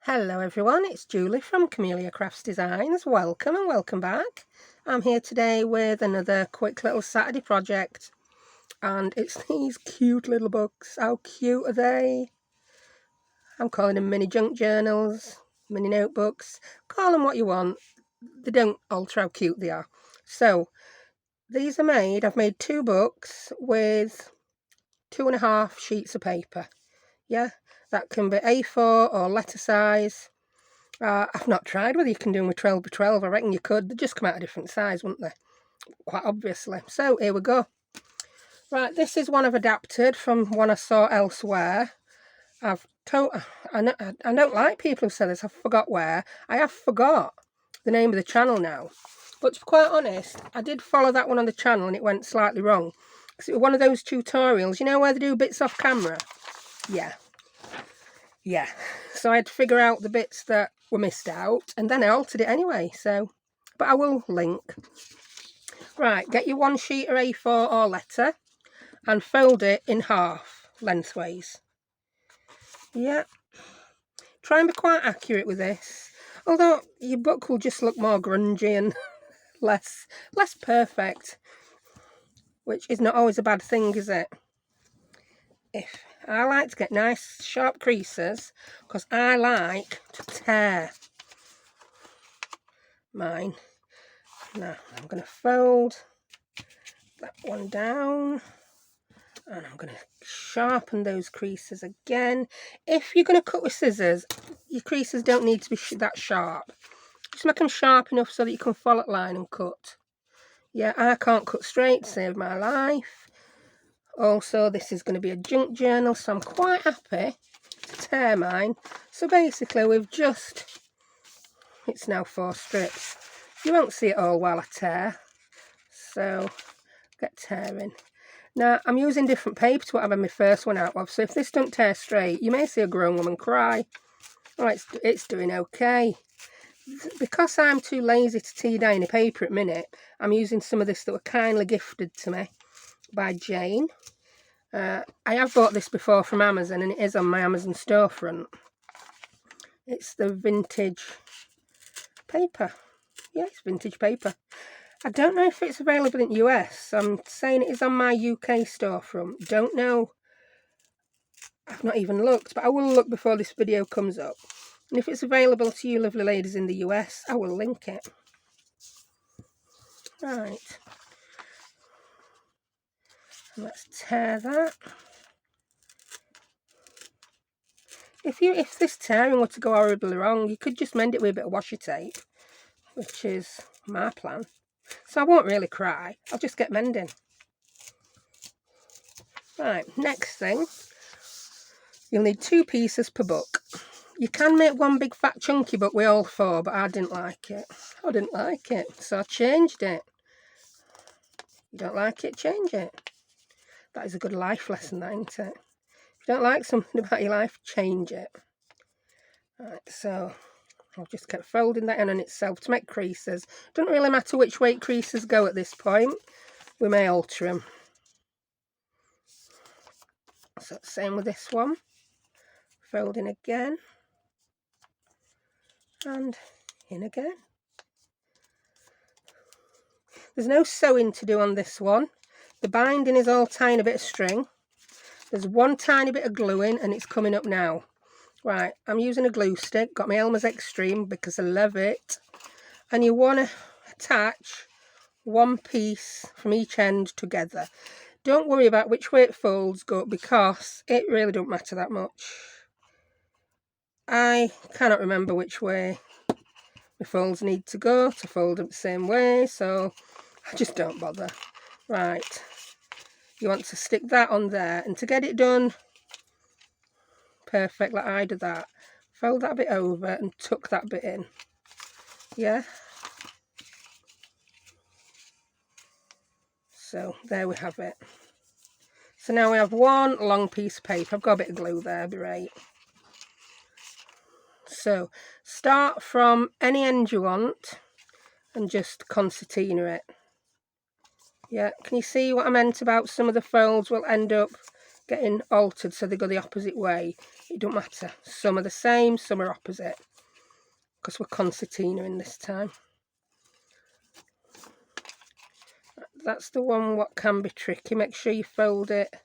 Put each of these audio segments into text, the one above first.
Hello everyone, it's Julie from Camelia Crafts Designs. Welcome and welcome back. I'm here today with another quick little Saturday project, and it's these cute little books. How cute are they? I'm calling them mini junk journals, mini notebooks. Call them what you want. They don't alter how cute they are. So these are made. I've made two books with 2.5 sheets of paper. Yeah, that can be A4 or letter size. I've not tried whether you can do them with 12 by 12. I reckon you could. They'd just come out a different size, wouldn't they? Quite obviously. So here we go. Right, this is one I've adapted from one I saw elsewhere. I don't like people who say this. I forgot where. I have forgot the name of the channel now. But to be quite honest, I did follow that one on the channel and it went slightly wrong. Because it was one of those tutorials, you know, where they do bits off camera? Yeah. So I had to figure out the bits that were missed out, and then I altered it anyway. So, but I will link. Right, get your one sheet of A4 or letter and fold it in half lengthways. Yeah. Try and be quite accurate with this. Although your book will just look more grungy and less perfect, which is not always a bad thing, is it? I like to get nice sharp creases because I like to tear mine. Now I'm going to fold that one down and I'm going to sharpen those creases again. If you're going to cut with scissors, your creases don't need to be that sharp. Just make them sharp enough so that you can follow the line and cut. Yeah, I can't cut straight to save my life. Also, this is going to be a junk journal, so I'm quite happy to tear mine. So basically it's now 4 strips. You won't see it all while I tear, so get tearing. Now I'm using different paper to what I had my first one out of, so if this don't tear straight, you may see a grown woman cry. Oh, it's doing okay. Because I'm too lazy to tea dye any paper at the minute, I'm using some of this that were kindly gifted to me by Jane. I have bought this before from Amazon, and it is on my Amazon storefront. It's the vintage paper. Yeah, it's vintage paper. I don't know if it's available in the US. I'm saying it is on my UK storefront. Don't know. I've not even looked, but I will look before this video comes up. And if it's available to you lovely ladies in the US, I will link it. Right. Let's tear that. If this tearing were to go horribly wrong, you could just mend it with a bit of washi tape, which is my plan. So I won't really cry. I'll just get mending. Right, next thing. You'll need 2 pieces per book. You can make one big fat chunky book with all 4, but I didn't like it. So I changed it. You don't like it, change it. That is a good life lesson, that, isn't it? If you don't like something about your life, change it. Right, so I'll just keep folding that in on itself to make creases. Doesn't really matter which way creases go at this point. We may alter them. So same with this one. Folding again. And in again. There's no sewing to do on this one. The binding is all tiny bit of string. There's one tiny bit of gluing and it's coming up now. Right, I'm using a glue stick. Got my Elmer's Extreme because I love it. And you want to attach one piece from each end together. Don't worry about which way it folds because it really don't matter that much. I cannot remember which way the folds need to go to fold them the same way, so I just don't bother. Right, you want to stick that on there, and to get it done perfect like I do that, fold that bit over and tuck that bit in. Yeah, so there we have it. So now we have one long piece of paper. I've got a bit of glue there, be right. So start from any end you want and just concertina it. Yeah, can you see what I meant about some of the folds will end up getting altered so they go the opposite way? It don't matter. Some are the same, some are opposite. Because we're concertina in this time. That's the one what can be tricky. Make sure you fold it.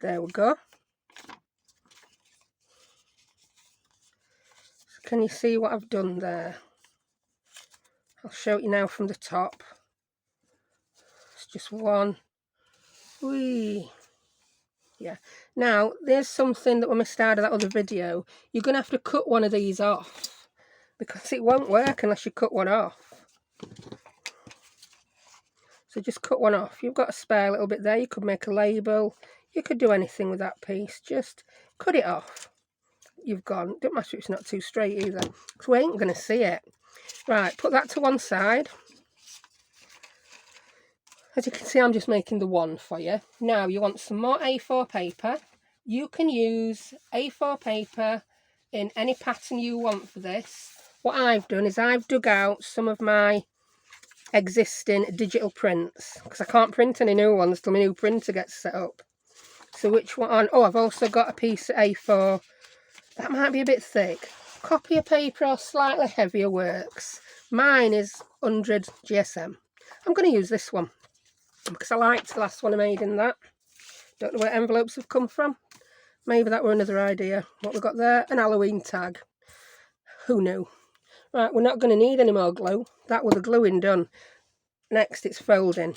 There we go. So can you see what I've done there? I'll show it you now from the top. It's just one. Whee! Yeah. Now, there's something that we missed out of that other video. You're going to have to cut one of these off, because it won't work unless you cut one off. So just cut one off. You've got a spare little bit there. You could make a label. You could do anything with that piece. Just cut it off. You've gone. Don't matter if it's not too straight either, because we ain't going to see it. Right, put that to one side. As you can see, I'm just making the one for you. Now, you want some more A4 paper. You can use A4 paper in any pattern you want for this. What I've done is I've dug out some of my existing digital prints, because I can't print any new ones till my new printer gets set up. So which one? Oh, I've also got a piece of A4. That might be a bit thick. Copier paper or slightly heavier works. Mine is 100 GSM. I'm going to use this one, because I liked the last one I made in that. Don't know where envelopes have come from. Maybe that were another idea. What we've got there, an Halloween tag. Who knew? Right, we're not going to need any more glue. That was the gluing done. Next, it's folding.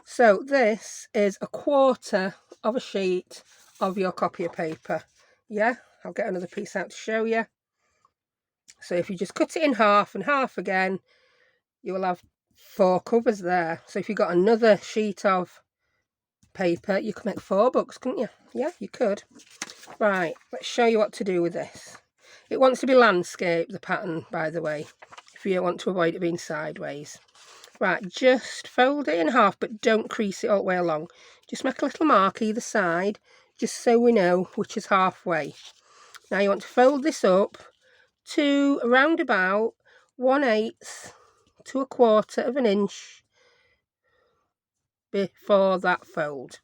So this is 1/4 of a sheet of your copier paper. Yeah, I'll get another piece out to show you. So if you just cut it in half and half again, you will have 4 covers there. So if you've got another sheet of paper, you could make 4 books, couldn't you? Yeah, you could. Right, let's show you what to do with this. It wants to be landscape, the pattern, by the way, if you want to avoid it being sideways. Right, just fold it in half, but don't crease it all the way along. Just make a little mark either side, just so we know which is halfway. Now you want to fold this up to around about 1/8 to 1/4 of an inch before that fold.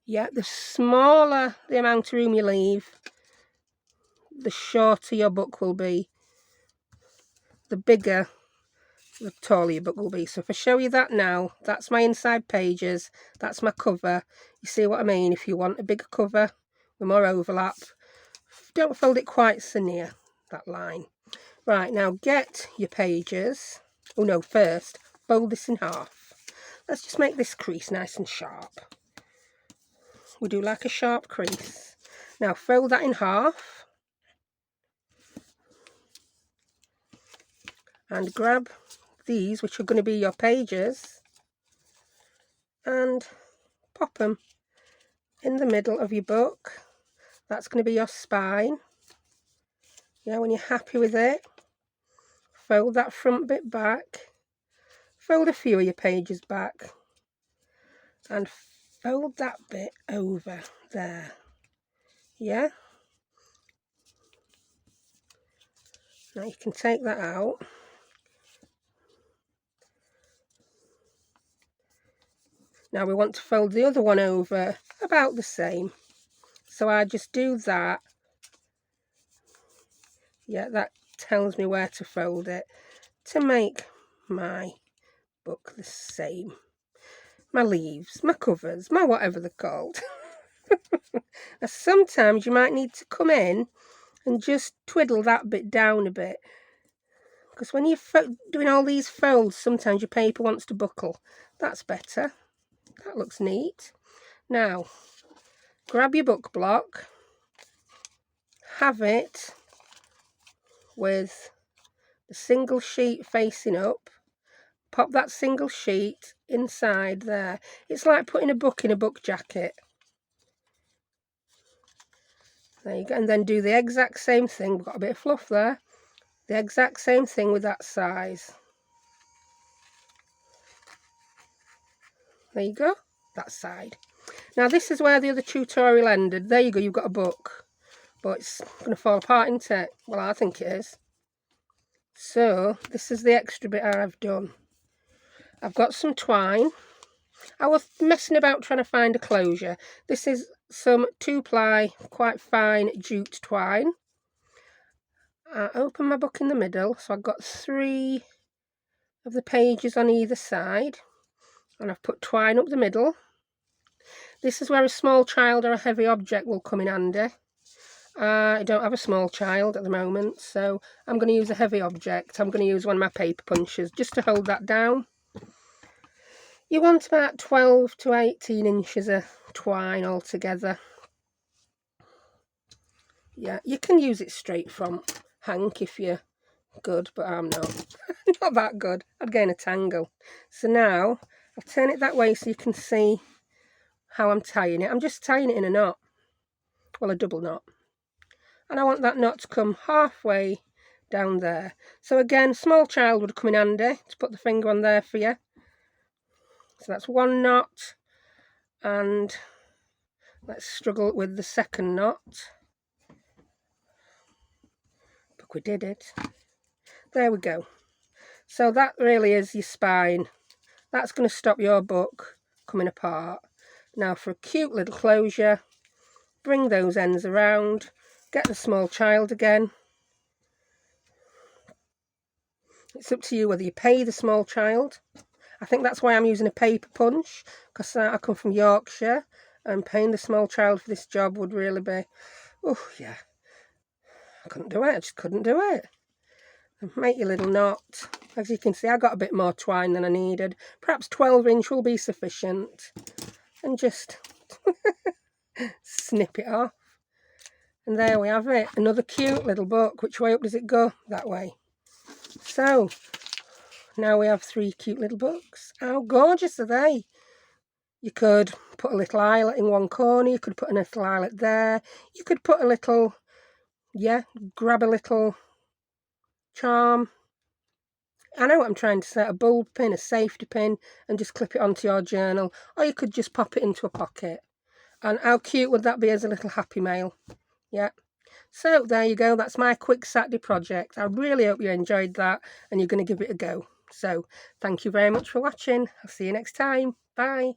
Yeah, the smaller the amount of room you leave, the shorter your book will be. The bigger, the taller your book will be. So if I show you that now, that's my inside pages, that's my cover. You see what I mean? If you want a bigger cover with more overlap, don't fold it quite so near that line. Right, now get your pages. Oh no, first fold this in half. Let's just make this crease nice and sharp. We do like a sharp crease. Now fold that in half and grab these, which are going to be your pages, and pop them in the middle of your book. That's going to be your spine. Yeah, when you're happy with it, fold that front bit back, fold a few of your pages back, and fold that bit over there. Yeah. Now you can take that out. Now we want to fold the other one over about the same. So I just do that. Yeah, that tells me where to fold it to make my book the same. My leaves, my covers, my whatever they're called. Now sometimes you might need to come in and just twiddle that bit down a bit, because when you're doing all these folds, sometimes your paper wants to buckle. That's better. That looks neat. Now, grab your book block, have it with the single sheet facing up, pop that single sheet inside there. It's like putting a book in a book jacket. There you go, and then do the exact same thing. We've got a bit of fluff there. The exact same thing with that size. There you go, that side. Now this is where the other tutorial ended. There you go, you've got a book. But it's going to fall apart, isn't it? Well, I think it is. So this is the extra bit I've done. I've got some twine. I was messing about trying to find a closure. This is some 2-ply, quite fine jute twine. I open my book in the middle, so I've got 3 of the pages on either side, and I've put twine up the middle. This is where a small child or a heavy object will come in handy. I don't have a small child at the moment, so I'm going to use a heavy object. I'm going to use one of my paper punches just to hold that down. You want about 12 to 18 inches of twine altogether. Yeah, you can use it straight from hank if you're good, but I'm not. Not that good. I'd gain a tangle. So now I'll turn it that way so you can see how I'm tying it. I'm just tying it in a knot. Well, a double knot. And I want that knot to come halfway down there. So again, small child would come in handy to put the finger on there for you. So that's 1 knot. And let's struggle with the second knot. Look, we did it. There we go. So that really is your spine. That's going to stop your book coming apart. Now for a cute little closure, bring those ends around, get the small child again. It's up to you whether you pay the small child. I think that's why I'm using a paper punch, because I come from Yorkshire, and paying the small child for this job would really be, oh yeah, I couldn't do it, I just couldn't do it. And make your little knot. As you can see, I got a bit more twine than I needed. Perhaps 12-inch will be sufficient. And just snip it off. And there we have it, another cute little book. Which way up does it go? That way. So, now we have 3 cute little books. How gorgeous are they? You could put a little eyelet in one corner, you could put a little eyelet there, you could put a little, grab a little charm. I know what I'm trying to say, a bulb pin, a safety pin, and just clip it onto your journal. Or you could just pop it into a pocket. And how cute would that be as a little happy mail? Yeah. So there you go, that's my quick Saturday project. I really hope you enjoyed that and you're going to give it a go. So thank you very much for watching. I'll see you next time. Bye.